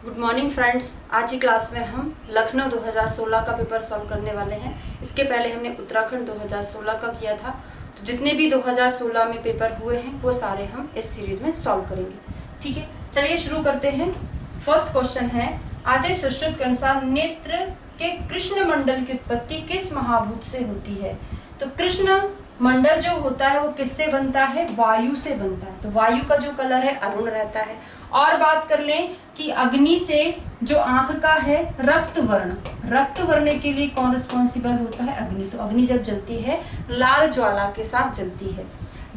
Good morning friends. आज की class में हम लखनऊ 2016 का पेपर सॉल्व करने वाले हैं। इसके पहले हमने उत्तराखंड 2016 का किया था। तो जितने भी 2016 में पेपर हुए हैं वो सारे हम इस सीरीज में सॉल्व करेंगे। ठीक है, चलिए शुरू करते हैं। फर्स्ट क्वेश्चन है, आचार्य सुश्रुत के अनुसार नेत्र के कृष्ण मंडल की उत्पत्ति किस महाभूत से होती है? तो कृष्ण मंडल जो होता है वो किससे बनता है? वायु से बनता है। तो वायु का जो कलर है अरुण रहता है। और बात कर लें कि अग्नि से जो आंख का है रक्त वर्ण, रक्त वर्ण के लिए कौन रिस्पॉन्सिबल होता है? अग्नि। तो अग्नि जब जलती है लाल ज्वाला के साथ जलती है।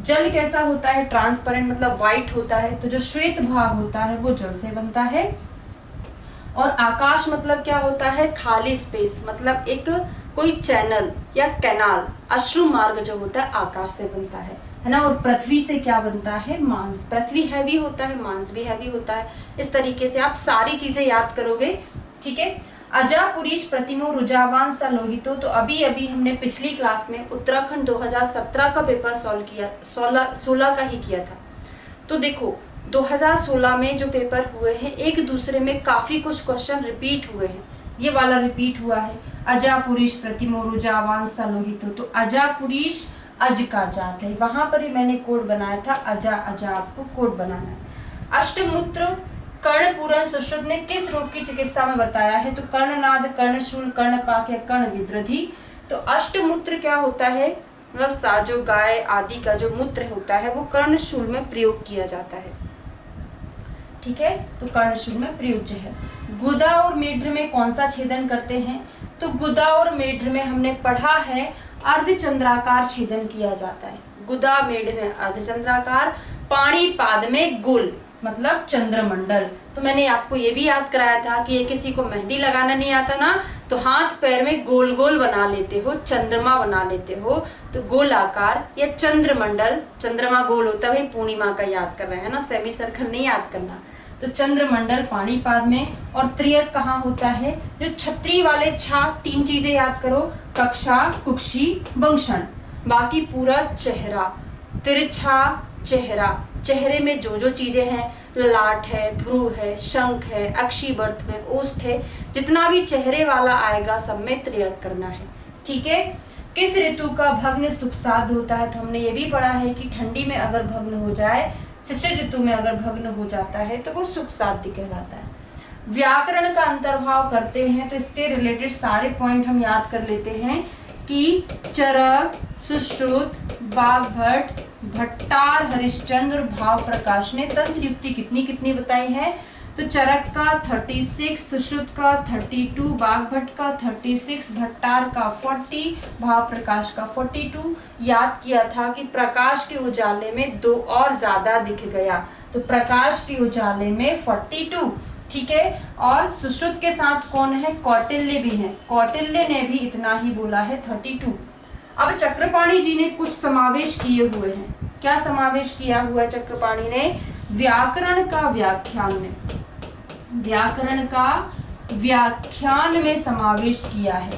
जल कैसा होता है? ट्रांसपेरेंट, मतलब व्हाइट होता है। तो जो श्वेत भाग होता है वो जल से बनता है। और आकाश मतलब क्या होता है? खाली स्पेस, मतलब एक कोई चैनल या कैनाल, अश्रु मार्ग जो होता है आकाश से बनता है ना। और पृथ्वी से क्या बनता है? मांस। पृथ्वी हैवी होता है, मांस भी हैवी होता है। इस तरीके से आप सारी चीजें याद करोगे। ठीक है। अजा पुरीश प्रतिमो रुजावान सा लोहितो। तो अभी हमने पिछली क्लास में उत्तराखंड 2017 का पेपर सॉल्व किया, 16 का ही किया था। तो देखो 2016 में जो पेपर हुए हैं एक दूसरे में काफी कुछ क्वेश्चन रिपीट हुए हैं। ये वाला रिपीट हुआ है, अजा पुरीश प्रतिमो रुजावान सा लोहितो। तो अजा पुरीश अज का जात है, वहां पर ही मैंने कोड बनाया था। अजा अजा आपको कोड बनाना है। अष्टमूत्र कर्ण पूरण सुश्रुत ने किस रोग की चिकित्सा में बताया है? तो कर्णनाद, कर्णशूल, कर्णपाक या कर्ण विद्रधि। तो अष्टमूत्र क्या होता है? मतलब जो गाय आदि का जो मूत्र होता है वो कर्णशूल में प्रयोग किया जाता है। ठीक है, तो कर्णशूल में प्रयोज्य है। गुदा और मेढ्र में कौन सा छेदन करते हैं? तो गुदा और मेढ्र में हमने पढ़ा है अर्धचंद्राकार छेदन किया जाता है। गुदा मेढ में अर्धचंद्राकार, पाणिपाद में गोल, मतलब चंद्रमंडल। तो मैंने आपको ये भी याद कराया था कि ये किसी को मेहंदी लगाना नहीं आता ना, तो हाथ पैर में गोल गोल बना लेते हो, चंद्रमा बना लेते हो। तो गोलाकार या चंद्रमंडल, चंद्रमा गोल होता है, पूर्णिमा का याद कर रहे हैं ना, सेमी सर्कल नहीं याद करना। तो चंद्रमंडल पाणिपाद में। और त्रियक कहाँ होता है? जो छत्री वाले छा, तीन चीजें याद करो, कक्षा, कुक्षी, बंक्षण। बाकी पूरा चेहरा, तिरछा चेहरा, चेहरे में जो जो चीजें हैं, ललाट है, भ्रू है, शंख है, अक्षीवर्त है, ओष्ठ है, जितना भी चेहरे वाला आएगा सब में त्रियक करना है। ठीक है। किस ऋतु का भग्न सुखसाद होता है? तो हमने ये भी पढ़ा है कि ठंडी में अगर भग्न हो जाए, शिशिर ऋतु में अगर भग्न हो जाता है तो वो सुखसाध्य कहलाता है। व्याकरण का अंतर्भाव करते हैं तो इसके रिलेटेड सारे पॉइंट हम याद कर लेते हैं कि चरक, सुश्रुत, बागभट्ट, भट्टार, हरिश्चंद्र और भाव प्रकाश ने तंत्र युक्ति कितनी कितनी बताई है? तो चरक का 36, सुश्रुत का 32, बागभट्ट का 36, भट्टार का 40, भाव प्रकाश का 42। याद किया था कि प्रकाश के उजाले में दो और ज्यादा दिख गया, तो प्रकाश के उजाले में 42। ठीक है। और सुश्रुत के साथ कौन है? कौटिल्य भी है, कौटिल्य ने भी इतना ही बोला है, 32। अब चक्रपाणी जी ने कुछ समावेश किए हुए हैं। क्या समावेश किया हुआ है चक्रपाणी ने? व्याकरण का व्याख्यान में, व्याकरण का व्याख्यान में समावेश किया है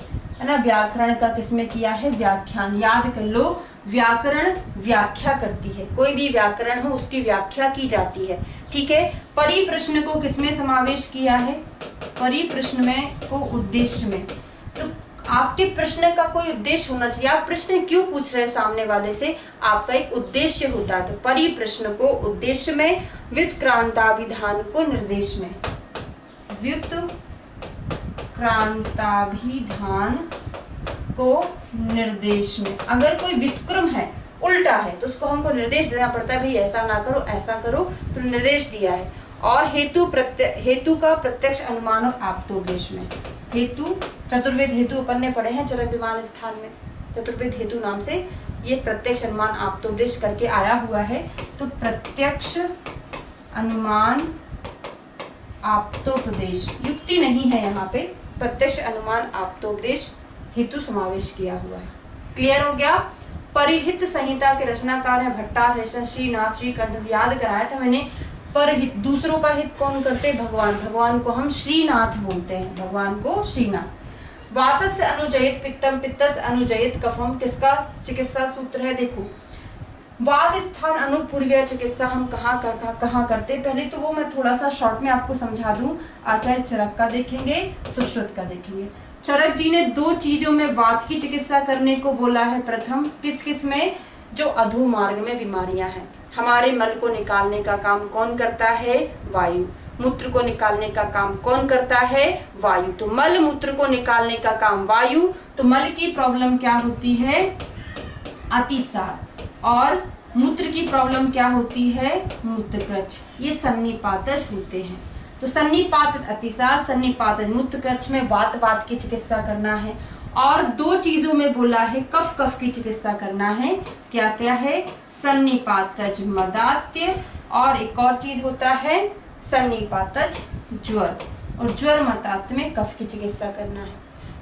ना। व्याकरण का किसमें किया है? व्याख्यान। याद कर लो, व्याकरण व्याख्या करती है, कोई भी व्याकरण हो उसकी व्याख्या की जाती है। ठीक है। परिप्रश्न को किसमें समावेश किया है? परिप्रश्न में को उद्देश्य में। तो आपके प्रश्न का कोई उद्देश्य होना चाहिए। आप प्रश्न क्यों पूछ रहे हैं सामने वाले से? आपका एक उद्देश्य होता है। तो परिप्रश्न को उद्देश्य में, व्युत्क्रांताभिधान को निर्देश में, व्युत्क्रांताभिधान को निर्देश में। अगर कोई व्युत्क्रम है, उल्टा है, तो उसको हमको निर्देश देना पड़ता है, भाई ऐसा ना करो ऐसा करो, तो निर्देश दिया है। और हेतु का प्रत्यक्ष अनुमान और आप्तोपदेश में। हेतु, चतुर्वेद हेतु अपन ने पढ़े हैं चरक विमान स्थान में, चतुर्वेद हेतु नाम से ये प्रत्यक्ष अनुमान आप्तोपदेश करके आया हुआ है। तो प्रत्यक्ष अनुमान आप्तोपदेश, युक्ति नहीं है यहाँ पे, प्रत्यक्ष अनुमान आप्तोपदेश हेतु समावेश किया हुआ है। क्लियर हो गया? परिहित संहिता के रचनाकार है भट्टार, हरिश्चंद्र, श्रीनाथ, श्रीकंठ। याद कराया था मैंने। परहित, दूसरों का हित कौन करते? भगवान। भगवान को हम श्रीनाथ बोलते हैं, भगवान को श्रीनाथ। वातस्य अनुजयित पित्तम, पित्तस्य अनुजयित कफम, किसका चिकित्सा सूत्र है? देखो वात स्थान अनुपूर्वीय चिकित्सा हम कहाँ करते हैं, पहले तो वो मैं थोड़ा सा शॉर्ट में आपको समझा दूं। आचार्य चरक का देखेंगे, सुश्रुत का देखेंगे। चरक जी ने 2 चीजों में वात की चिकित्सा करने को बोला है। प्रथम किस किस में, जो अधोमार्ग में बीमारियां हैं। हमारे मल को निकालने का काम कौन करता है, वायु। मूत्र को निकालने का काम कौन करता है, वायु। तो मल मूत्र को निकालने का काम वायु। तो मल की प्रॉब्लम क्या होती है, अतिसार। और मूत्र की प्रॉब्लम क्या होती है, मूत्रकृच। ये सन्निपातज होते हैं। तो सन्निपातज अतिसार, सन्निपातज मूत्रकृच में वात की चिकित्सा करना है। और 2 चीजों में बोला है कफ की चिकित्सा करना है। क्या क्या है, सन्निपातज मदात्य, और एक और चीज होता है सन्निपातज ज्वर। और ज्वर मदात्य में कफ की चिकित्सा करना है।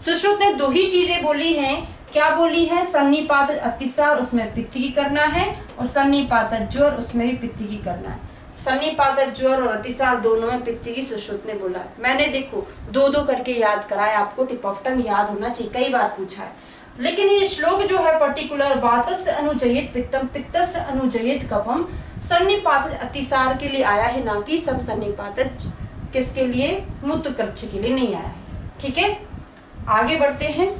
सुश्रुत ने 2 ही चीजें बोली हैं। क्या बोली है, सन्निपातज अतिसार, उसमें पित्त की करना है, और सन्निपातज ज्वर, उसमें भी पित्त की करना है। सन्निपातज ज्वर और अतिसार दोनों में पित्त की सुश्रुत ने बोला है। मैंने देखो 2-2 करके याद कराया, आपको टिप ऑफ टंग याद होना चाहिए, कई बार पूछा है। लेकिन ये श्लोक जो है पर्टिकुलर वातस्य अनुजयित पित्तम, पित्तस्य अनुजयित कफम, सन्निपातज अतिसार के लिए आया है, ना कि सब सन्निपातज किसके लिए, मूत्रकृच के लिए नहीं आया है। ठीक है, आगे बढ़ते हैं।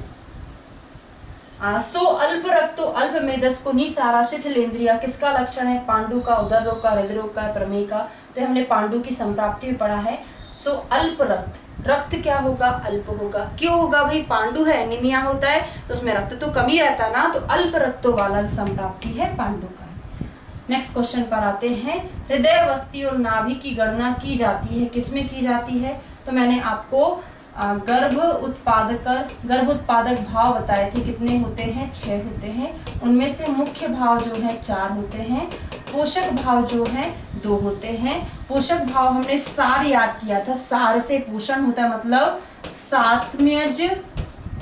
सो अल्प रक्तो अल्प मेदस्को निसारा शिथिलेंद्रिया किसका लक्षण है, पांडु का, उदर रोग का, हृदय रोग का, प्रमेह का। तो हमने पांडु की संप्राप्ति में पढ़ा है। सो अल्प रक्त, रक्त क्या होगा, अल्प होगा। क्यों होगा भाई, पांडु है, एनीमिया होता है, तो उसमें रक्त तो कम ही रहता ना, तो अल्प रक्तों वाला जो संप्राप्ति है पांडु का है। नेक्स्ट क्वेश्चन पर आते हैं। हृदय वस्ती और नाभि की गणना की जाती है, किसमें की जाती है, तो मैंने आपको गर्भ उत्पादक भाव बताए थे, कितने होते हैं, 6 होते हैं। उनमें से मुख्य भाव जो है 4 होते हैं, पोषक भाव जो है 2 होते हैं। पोषक भाव हमने सार याद किया था, सार से पोषण होता है, मतलब सात्म्यज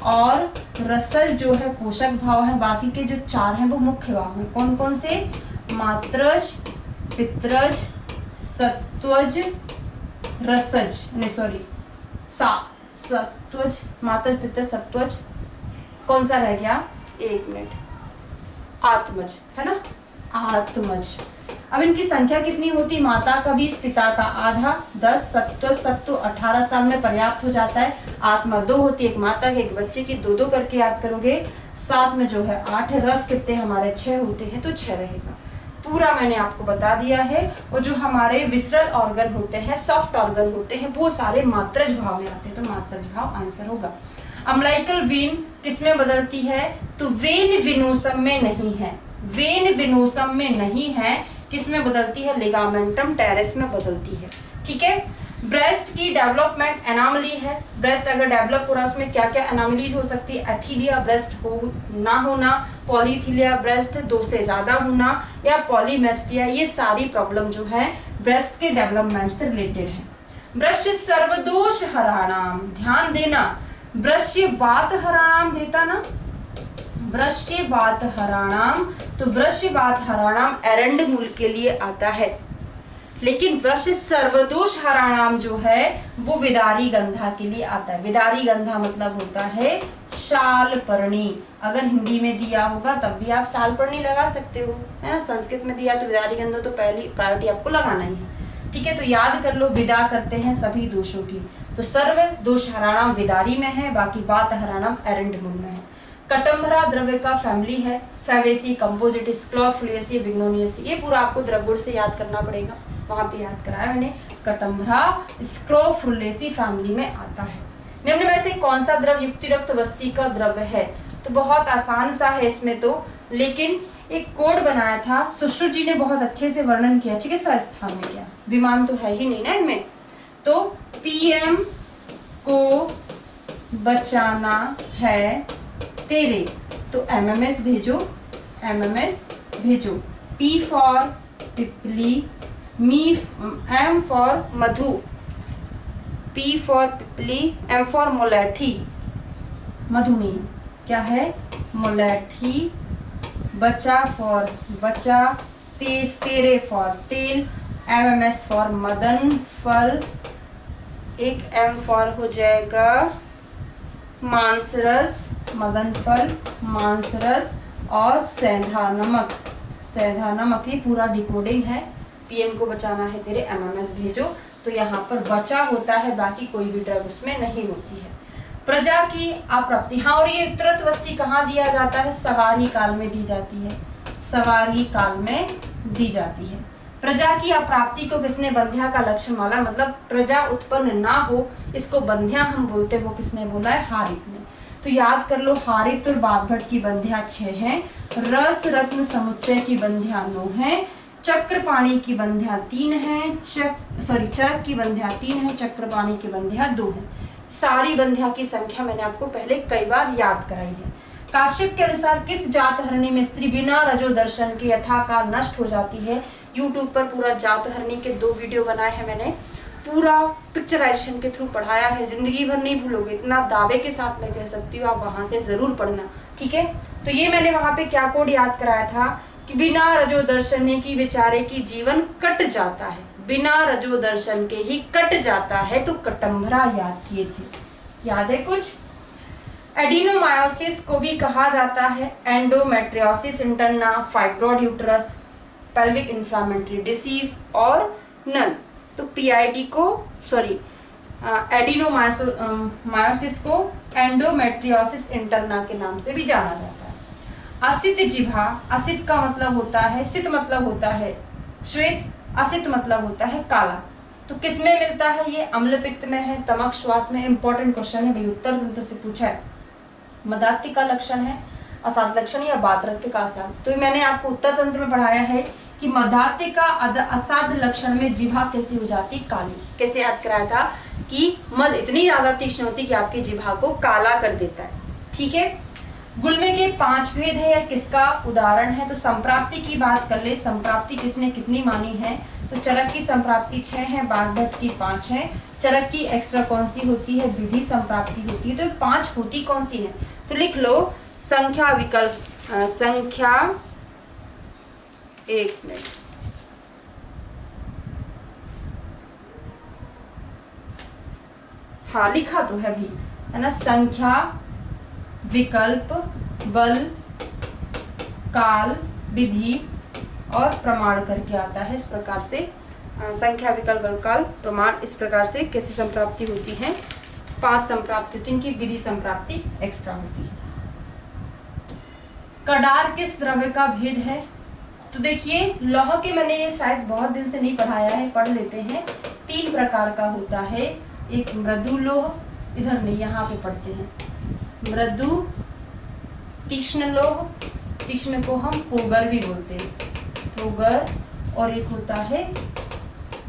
और रसज जो है पोषक भाव है, बाकी के जो 4 हैं वो मुख्य भाव हैं। कौन कौन से, मात्रज, पित्रज, सत्वज, रसज, नहीं सॉरी सत्वज, मात्र पित्त सत्वज, कौन सा रह गया, 1 मिनट, आत्मज है ना, आत्मज। अब इनकी संख्या कितनी होती, माता का 20, पिता का आधा 10, सत्व 18 साल में पर्याप्त हो जाता है। आत्मा 2 होती है, एक माता के, एक बच्चे की, 2-2 करके याद करोगे। 7 में जो है 8 है, रस कितने हमारे 6 होते हैं, तो 6 रहेगा। पूरा मैंने आपको बता दिया है। और जो हमारे विसरल ऑर्गन होते हैं, सॉफ्ट ऑर्गन होते हैं, वो सारे मात्रज भाव में आते हैं, तो मात्रज भाव आंसर होगा। अम्लाइकल वेन किसमें बदलती है, तो वेन विनोसम में नहीं है, वेन विनोसम में नहीं है, किसमें बदलती है, लिगामेंटम टेरेस में बदलती है। ठीक है, ब्रेस्ट की डेवलपमेंट एनामली है। ब्रेस्ट अगर डेवलप हो रहा है, उसमें क्या क्या एनामलीज हो सकती है, एथीलिया ब्रेस्ट हो ना होना, पॉलीथीलिया ब्रेस्ट 2 से ज्यादा होना, या पॉलीमेस्टिया, ये सारी प्रॉब्लम जो है ब्रेस्ट के डेवलपमेंट से रिलेटेड है। ब्रश्य सर्वदोष हराणाम, ध्यान देना, ब्रश्य वात हराणाम देता ना, ब्रश्य वात हराणाम, तो ब्रश्य वात हराणाम एरंड मूल के लिए आता है। लेकिन ब्रश्य सर्वदोष हराणाम जो है वो विदारी गंधा के लिए आता है। विदारी गंधा मतलब होता है शालपर्णी। अगर हिंदी में दिया होगा तब भी आप शालपर्णी लगा सकते हो, है ना। संस्कृत में दिया तो विदारी गंधा तो पहली प्रायोरिटी आपको लगाना ही है। ठीक है, तो याद कर लो, विदा करते हैं सभी दोषों की। तो सर्व दोष हराणाम विदारी में है, बाकी वात हराणाम एरंड मूल में है। कटम्भरा द्रव्य का फैमिली है, फेवेसी, कंपोजिटिस, क्लोफुलियसी, बिग्नोनियसी। ये पूरा आपको द्रव्यगुण से याद करना पड़ेगा, वहां पे याद कराया मैंने। कटम्भरा स्क्रोफुलेसी फैमिली में आता है। निम्न में से कौन सा द्रव्य युक्ति रक्त वस्ती का द्रव्य है, तो बहुत आसान सा है इसमें तो, लेकिन एक कोड बनाया था सुश्रुत जी ने, बहुत अच्छे से वर्णन किया चिकित्सा स्थान में। क्या विमान तो है ही नहीं ना इनमें, तो पीएम को बचाना है तेरे, तो एमएमएस भेजो, एमएमएस भेजो। P for pipli, M for madhu, P for pipli, M for mulethi, मधु नहीं क्या है, मोलैठी। बचा फॉर बचा, तेरे फॉर तेल, एमएमएस फॉर मदन फल, एक एम फॉर हो जाएगा मांसरस, मदन फल, मांसरस, और सेंधा नमक, सैद्धानामक पूरा डिकोडिंग है। पीएम को बचाना है तेरे, एमएमएस भेजो। तो यहाँ पर बचा होता है, बाकी कोई भी ड्रग उसमें नहीं होती है। प्रजा की अप्राप्ति, हाँ, और ये उत्तरत्वस्ती कहाँ दिया जाता है? सवारी काल में दी जाती है, सवारी काल में दी जाती है। प्रजा की अप्राप्ति को किसने बंध्या का लक्षण माना? मतलब प्रजा उत्पन्न ना हो, इसको बंध्या हम बोलते हैं, वो किसने बोला है? हारित ने। तो याद कर लो, हारित और बागभट की बंध्या 6 है, रस रत्न समुच्चय की बंध्या 9 है, चक्रपाणी की बंध्या 3 है, चरक की बंध्या 3 है, चक्रपाणी की बंध्या 2 है। सारी बंध्या की संख्या मैंने आपको पहले कई बार याद कराई है। काश्यप के अनुसार किस जातहरणी में स्त्री बिना रजो दर्शन के यथाकाल नष्ट हो जाती है? यूट्यूब पर पूरा जातहरणी के 2 वीडियो बनाए हैं मैंने, पूरा पिक्चराइजेशन के थ्रू पढ़ाया है, जिंदगी भर नहीं भूलोगे, इतना दावे के साथ मैं कह सकती हूँ, आप वहां से जरूर पढ़ना, ठीक है। तो ये मैंने वहां पे क्या कोड याद कराया था कि बिना रजो दर्शन की बेचारे की जीवन कट जाता है, बिना रजो दर्शन के ही कट जाता है। तो कटम्भरा याद किए थे, याद है कुछ? एडिनोमायोसिस को भी कहा जाता है endometriosis interna, fibroid uterus, pelvic inflammatory disease और नन। तो पीआईडी को एडिनोमायोसिस को एंडोमेट्रियोसिस इंटरना के नाम से भी जाना जाता है। असित जिह्वा, असित का मतलब होता है, सित मतलब होता है श्वेत, असित मतलब होता है काला। तो किस में मिलता है? ये अम्ल पित्त में है, तमक श्वास में। इंपॉर्टेंट क्वेश्चन है भाई, उत्तर तंत्र से पूछा है। मदात्य का लक्षण है असाध लक्षण या बातरत्य का असाध। तो मैंने आपको उत्तर तंत्र में पढ़ाया है कि मदात्य का असाध लक्षण में जिह्वा कैसी हो जाती? काली। कैसे याद कराया था कि मद इतनी ज्यादा तीक्ष्ण होती कि आपकी जिह्वा को काला कर देता है, ठीक है। गुल्मे के 5 भेद है, या किसका उदाहरण है? तो संप्राप्ति की बात कर ले, संप्राप्ति किसने कितनी मानी है? तो चरक की संप्राप्ति 6 है, बागभट की 5 है। चरक की एक्स्ट्रा कौन सी होती है? विधि संप्राप्ति होती है। तो 5 होती कौन सी है? तो लिख लो संख्या विकल्प, संख्या, एक मिनट, हाँ लिखा तो है भी, है ना। संख्या, विकल्प, बल, काल, विधि और प्रमाण करके आता है। इस प्रकार से संख्या, विकल्प, बल, काल, प्रमाण, इस प्रकार से कैसे संप्राप्ति होती है? 5 संप्राप्ति होती है, इनकी विधि संप्राप्ति एक्स्ट्रा होती है। कडार किस द्रव्य का भेद है? तो देखिए, लौह के मैंने ये शायद बहुत दिन से नहीं पढ़ाया है, पढ़ लेते हैं। 3 प्रकार का होता है, एक मृदु लोह, इधर नहीं यहाँ पे पढ़ते हैं, मृदु, तीक्ष्ण लोह, तीक्ष्ण को हम पोगर भी बोलते हैं, पोगर, और एक होता है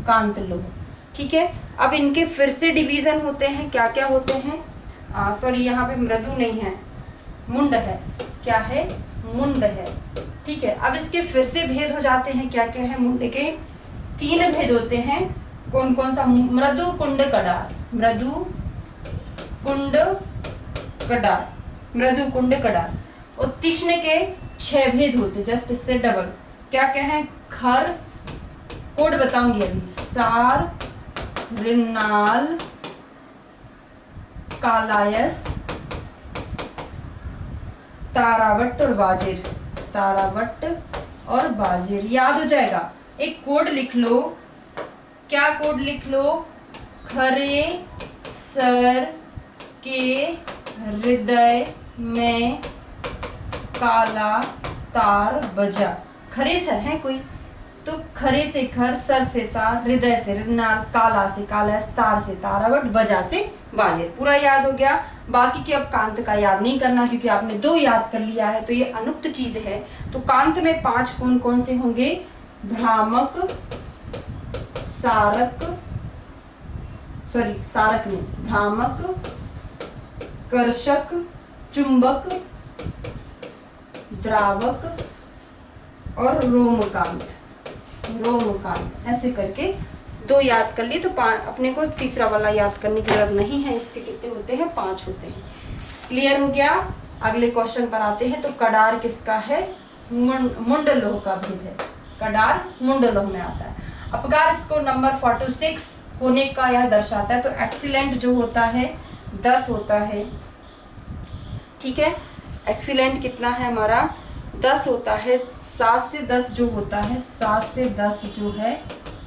कांत लोह, ठीक है। अब इनके फिर से डिवीजन होते हैं, क्या क्या होते हैं? सॉरी, यहाँ पे मृदु नहीं है, मुंड है। क्या है? मुंड है, ठीक है। अब इसके फिर से भेद हो जाते हैं, क्या क्या है? मुंड के 3 भेद होते हैं। कौन कौन सा? मृदु, कुंड, कडार, मृदु, कुंड, कडार, मृदु, कुंड, कडार। और तीक्ष्ण के 6 भेद होते, जस्ट इससे डबल। क्या क्या है? खर, कोड बताऊंगी अभी, सार, रिन्नाल, कालायस, तारावट और बाजेर, तारावट और बाजेर। याद हो जाएगा। एक कोड लिख लो, क्या कोड लिख लो? खरे सर के हृदय में काला तार बजा। खरे सर है कोई, तो खरे से खर, सर से सार, हृदय से रिन्नाल, काला से कालस, तार से तारावट, बजा से बाजेर। पूरा याद हो गया। बाकी के अब कांत का याद नहीं करना, क्योंकि आपने 2 याद कर लिया है, तो ये अनुक्त चीज है। तो कांत में 5 कौन कौन से होंगे? भ्रामक, सारक, सारक नहीं, भ्रामक, कर्षक, चुंबक, द्रावक और रोमकांत। रोमकांत ऐसे करके 2 याद कर लिए, तो अपने को तीसरा वाला याद करने की जरूरत नहीं है। इसके कितने होते हैं? 5 होते हैं। क्लियर हो गया? अगले क्वेश्चन पर आते हैं। तो कडार किसका है? मुंड लोह का भेद है। कडार मुंड लोह में आता है। अपगार इसको नंबर 46 होने का यह दर्शाता है। तो एक्सीलेंट जो होता है 10 होता है, ठीक है। एक्सीलेंट कितना है हमारा? 10 होता है। 7 से 10 जो होता है, 7 से 10 जो है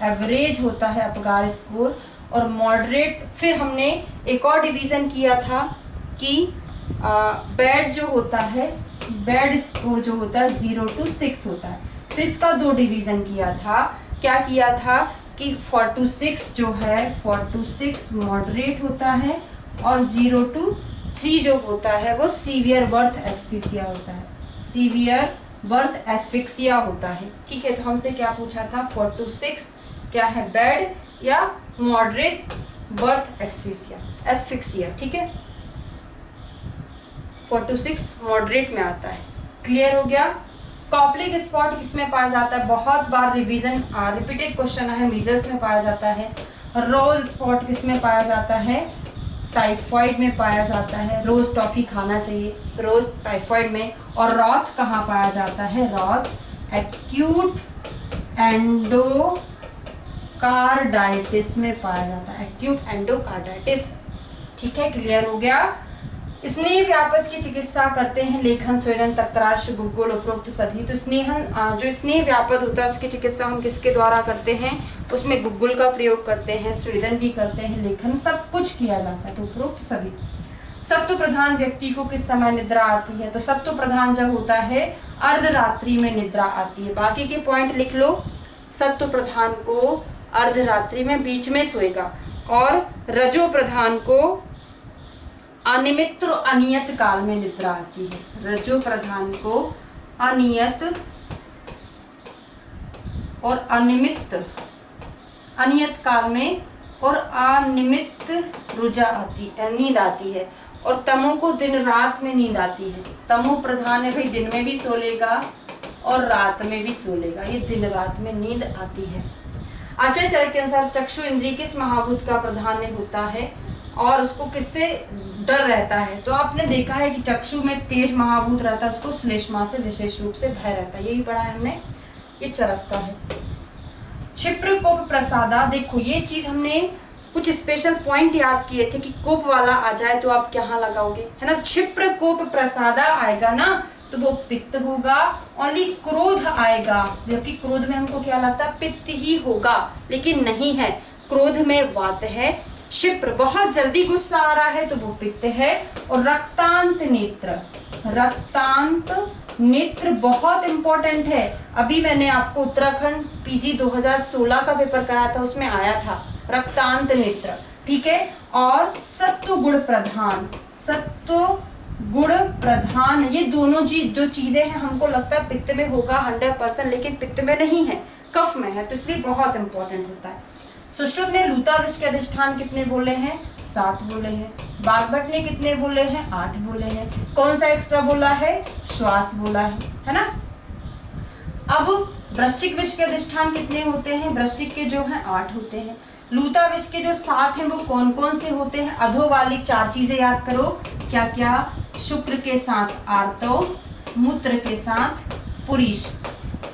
एवरेज होता है अपगार स्कोर, और मॉडरेट। फिर हमने एक और डिवीज़न किया था कि बैड जो होता है, बैड स्कोर जो होता है 0 to 6 होता है। फिर इसका 2 डिवीज़न किया था। क्या किया था कि 4 to 6 जो है, 4 to 6 मॉडरेट होता है, और 0 to 3 जो होता है वो सीवियर बर्थ एस्फिक्सिया होता है, सीवियर बर्थ एस्फिक्सिया होता है। ठीक है, तो हमसे क्या पूछा था, 4 to 6 क्या है, बैड या मॉडरेट बर्थ एस्फिक्सिया। ठीक है, 4 to 6 मॉडरेट में आता है। क्लियर हो गया। कॉप्लिक स्पॉट किसमें पाया जाता है, बहुत बार रिपीटेड क्वेश्चन है, मीजल्स में पाया जाता है। रोज स्पॉट किसमें पाया जाता है, टाइफाइड में पाया जाता है। रोज टॉफी खाना चाहिए, रोज टाइफाइड में। और रॉथ कहाँ पाया जाता है, रॉथ एक्यूट एंडोकार्डाइटिस में पाया जाता है, एक्यूट एंडोकार्डाइटिस। ठीक है, क्लियर हो गया। स्नेह व्यापक की चिकित्सा करते हैं लेखन, स्वेदन, तक्रार, गुग्गुल, उपरोक्त सभी। तो जो स्नेह व्यापक होता है उसकी चिकित्सा हम किसके द्वारा करते हैं, उसमें गुग्गुल का प्रयोग करते हैं, स्वेदन भी करते हैं, लेखन, सब कुछ किया जाता है। तो उपरोक्त सभी। सत्व प्रधान व्यक्ति को किस समय निद्रा आती है, तो सत्व प्रधान जब होता है अर्धरात्रि में निद्रा आती है। बाकी के पॉइंट लिख लो। सत्व प्रधान को अर्धरात्रि में बीच में सोएगा, और रजो प्रधान को अनियमित और अनियत काल में निद्रा आती है। रजो प्रधान को अनियत और अनियत काल में और अनियमित नींद आती है। और तमो को दिन रात में नींद आती है। तमो प्रधान है भाई, दिन में भी सो लेगा और रात में भी सो लेगा, ये दिन रात में नींद आती है। आचार्य चरक के अनुसार चक्षु इंद्रिय किस महाभूत का प्रधान होता है और उसको किससे डर रहता है, तो आपने देखा है कि चक्षु में तेज महाभूत रहता है, उसको श्लेष्मा से विशेष रूप से भय रहता है। यही पढ़ा है हमने, ये चरक का है। क्षिप्र कोप प्रसादा, देखो ये चीज हमने कुछ स्पेशल पॉइंट याद किए थे कि कोप वाला आ जाए तो आप क्या लगाओगे, है ना। क्षिप्र कोप प्रसादा आएगा ना तो वो पित्त होगा। ओनली क्रोध आएगा, जबकि क्रोध में हमको क्या लगता है, पित्त ही होगा, लेकिन नहीं है, क्रोध में वात है। क्षिप्र बहुत जल्दी गुस्सा आ रहा है तो वो पित्त है। और रक्तांत नेत्र, रक्तांत नेत्र बहुत इंपॉर्टेंट है। अभी मैंने आपको उत्तराखंड पीजी 2016 का पेपर कराया था, उसमें आया था रक्तांत नेत्र। ठीक है। और सत्व गुण प्रधान, सत्व गुण प्रधान, ये दोनों जो चीजें हैं हमको लगता है पित्त में होगा 100%, लेकिन पित्त में नहीं है, कफ में है, तो इसलिए बहुत इंपॉर्टेंट होता है। सुश्रुत ने लूता विष के अधिष्ठान कितने बोले हैं, 7 बोले हैं। बागभट ने कितने बोले हैं, 8 बोले हैं। कौन सा एक्स्ट्रा बोला है, श्वास बोला है ना। अब वृश्चिक विष के अधिष्ठान कितने होते हैं, वृश्चिक के जो हैं 8 होते हैं। लूता विष के जो 7 हैं वो कौन कौन से होते हैं, अधो वाली 4 चीजें याद करो, क्या क्या, शुक्र के साथ आर्तव, मूत्र के साथ पुरीश,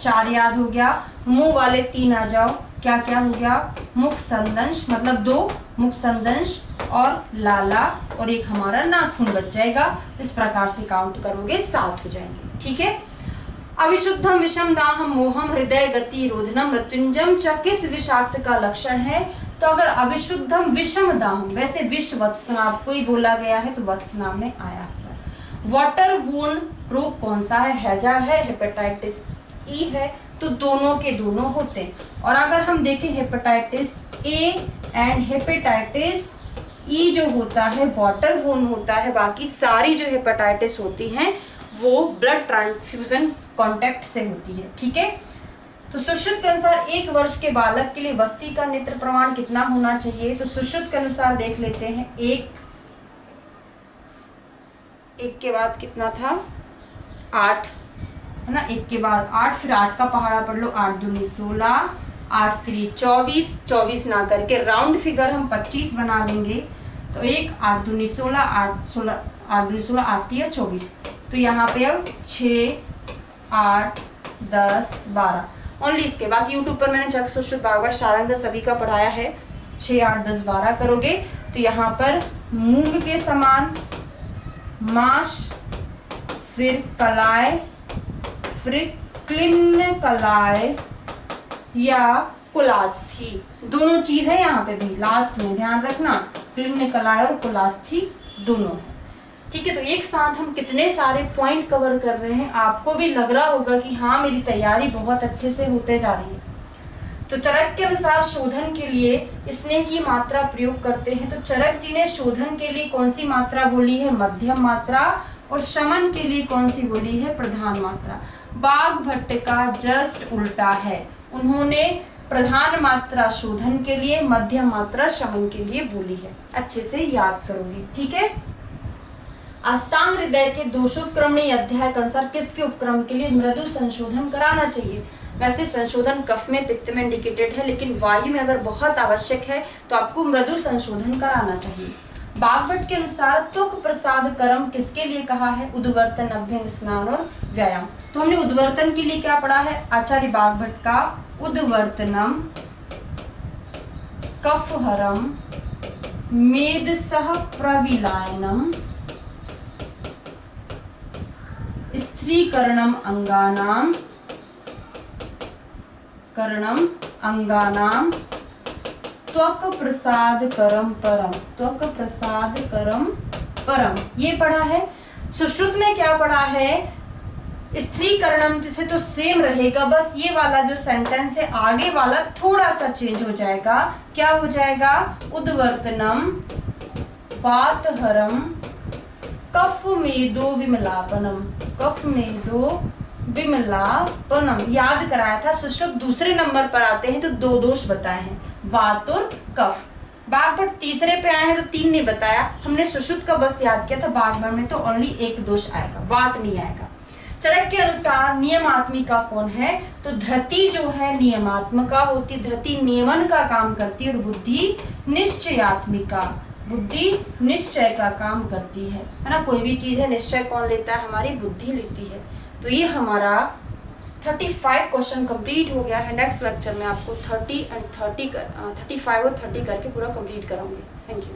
4 याद हो गया। मुंह वाले 3 आ जाओ, क्या क्या हो गया, मुख संदंश, मतलब 2 मुख संदंश और लाला, और एक हमारा नाखून बच जाएगा। इस प्रकार से काउंट करोगे 7 हो जाएंगे। ठीक है। अविशुद्धम विषम दाहम मोहम हृदय गति रोधनम मृत्युंजम च किस विषाक्त का लक्षण है, तो अगर अविशुद्धम विषम दाहम, वैसे विष वत्सनाभ को ही बोला गया है तो वत्सनाभ में आया है। वाटर वूंड रोग कौन सा है, हैजा है, हेपेटाइटिस ई है, तो दोनों के दोनों होते हैं। और अगर हम देखें hepatitis A and hepatitis E जो होता है वाटर बोर्न होता है, बाकी सारी जो हेपेटाइटिस होती हैं वो ब्लड ट्रांसफ्यूजन कांटेक्ट से होती है। ठीक है। तो सुश्रुत के अनुसार 1 वर्ष के बालक के लिए वस्ती का नेत्र प्रमाण कितना होना चाहिए, तो सुश्रुत के अनुसार देख लेते हैं, एक के बाद कितना था, 8 है ना, 1 के बाद 8, फिर 8 का पहाड़ा पढ़ लो, 8 दूनी 16, 8 3 24, 24 ना करके राउंड फिगर हम 25 बना लेंगे, तो 1 8 दूनी 16, 8 16 8 दूनी 16, 8 3 24, तो यहाँ पे अब 6 8 10 12 ओनली इसके, बाकी यूट्यूब पर मैंने जग सुश्रुत बागवत शारंग सभी का पढ़ाया है। 6 8 10 12 करोगे तो यहाँ पर मूंग के समान, माश, फिर कलाय, फिर क्लिन्न कलाय या कुलास्थी, दोनों चीज है यहाँ पे भी लास्ट में, ध्यान रखना, क्लिन्न कलाय और कुलास्थी दोनों है। ठीक है, तो एक साथ हम कितने सारे पॉइंट कवर कर रहे हैं, आपको भी लग रहा होगा कि हाँ मेरी तैयारी बहुत अच्छे से होते जा रही है। तो चरक के अनुसार शोधन के लिए स्नेह की मात्रा प्रयोग करते हैं। तो चरक जी ने शोधन के लिए कौन सी मात्रा बोली है, मध्यम मात्रा, और शमन के लिए कौन सी बोली है, प्रधान मात्रा। बाघभट्ट का जस्ट उल्टा है, उन्होंने प्रधान मात्रा शोधन के लिए, मध्यम मात्रा शमन के लिए बोली है। अच्छे से याद करोगे, ठीक है। अष्टांग हृदय के दोषोत्क्रमणी अध्याय के अनुसार किसके उपक्रम के लिए मृदु संशोधन कराना चाहिए। वैसे संशोधन कफ में, पित्त में इंडिकेटेड है, लेकिन वायु में अगर बहुत आवश्यक है तो आपको मृदु संशोधन कराना चाहिए। बाघभट्ट के अनुसार त्वक प्रसाद कर्म किसके लिए कहा है, उद्वर्तन, अभ्यंग स्नान और व्यायाम। तो हमने उद्वर्तन के लिए क्या पढ़ा है, आचार्य बाघभट्ट का उद्वर्तनम कफहरम मेदसह प्रविलायनम स्त्रीकरणम अंगानाम त्वक प्रसाद करम परम, त्वक प्रसाद करम परम, ये पढ़ा है। सुश्रुत में क्या पढ़ा है, स्त्रीकरणम से तो सेम रहेगा, बस ये वाला जो सेंटेंस है आगे वाला थोड़ा सा चेंज हो जाएगा। क्या हो जाएगा, उद्वर्तनम वातहरम कफ मेदो विमलापनम, कफ मेदो विमलापनम याद कराया था। सुश्रुत दूसरे नंबर पर आते हैं तो दो दोष बताए हैं, वात और कफ। बाघभट्ट तीसरे पे आए हैं तो तीन नहीं बताया, हमने सुश्रुत का बस याद किया था। बाघभट्ट में तो ओनली एक दोष आएगा, वात नहीं आएगा। चरक के अनुसार नियमात्मिका कौन है, तो धृति जो है नियमात्मिका होती, धृति नियमन का काम करती है, और बुद्धि निश्चयात्मिका, बुद्धि निश्चय का काम करती है ना। कोई भी चीज है निश्चय कौन लेता है, हमारी बुद्धि लेती है। तो ये हमारा 35 क्वेश्चन कंप्लीट हो गया है। नेक्स्ट लेक्चर में आपको 35 और 30 करके पूरा कंप्लीट कराऊंगी। Thank you.